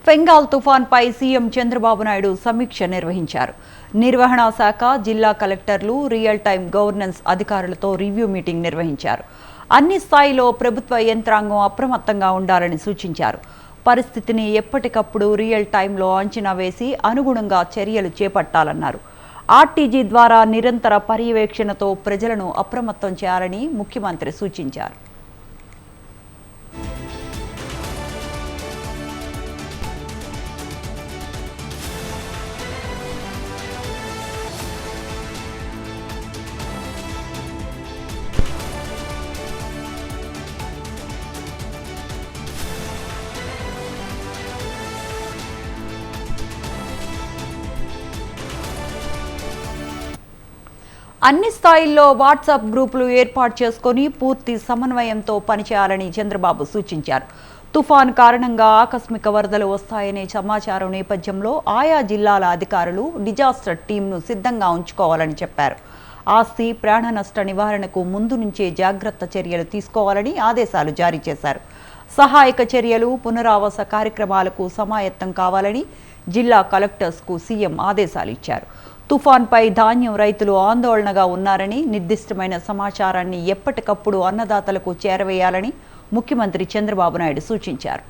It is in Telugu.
ఫెంగాల్ తుఫాన్పై సీఎం చంద్రబాబు నాయుడు సమీక్ష నిర్వహించారు. నిర్వహణా శాఖ, జిల్లా కలెక్టర్లు, రియల్ టైం గవర్నెన్స్ అధికారులతో రివ్యూ మీటింగ్ నిర్వహించారు. అన్ని స్థాయిలో ప్రభుత్వ యంత్రాంగం అప్రమత్తంగా ఉండాలని సూచించారు. పరిస్థితిని ఎప్పటికప్పుడు రియల్ టైంలో అంచనా వేసి అనుగుణంగా చర్యలు చేపట్టాలన్నారు. ఆర్టీజీ ద్వారా నిరంతర పర్యవేక్షణతో ప్రజలను అప్రమత్తం చేయాలని ముఖ్యమంత్రి సూచించారు. అన్ని స్థాయిల్లో వాట్సాప్ గ్రూపులు ఏర్పాటు చేసుకుని పూర్తి సమన్వయంతో పనిచేయాలని చంద్రబాబు సూచించారు. తుఫాన్ కారణంగా ఆకస్మిక వరదలు వస్తాయనే సమాచారం నేపథ్యంలో ఆయా జిల్లాల అధికారులు డిజాస్టర్ టీంను సిద్ధంగా ఉంచుకోవాలని చెప్పారు. ఆస్తి, ప్రాణ నష్ట నివారణకు ముందు నుంచే జాగ్రత్త చర్యలు తీసుకోవాలని ఆదేశాలు జారీ చేశారు. సహాయక చర్యలు, పునరావాస కార్యక్రమాలకు సమాయత్తం కావాలని జిల్లా కలెక్టర్స్కు సీఎం ఆదేశాలు ఇచ్చారు. తుఫాన్పై ధాన్యం రైతులు ఆందోళనగా ఉన్నారని, నిర్దిష్టమైన సమాచారాన్ని ఎప్పటికప్పుడు అన్నదాతలకు చేరవేయాలని ముఖ్యమంత్రి చంద్రబాబు నాయుడు సూచించారు.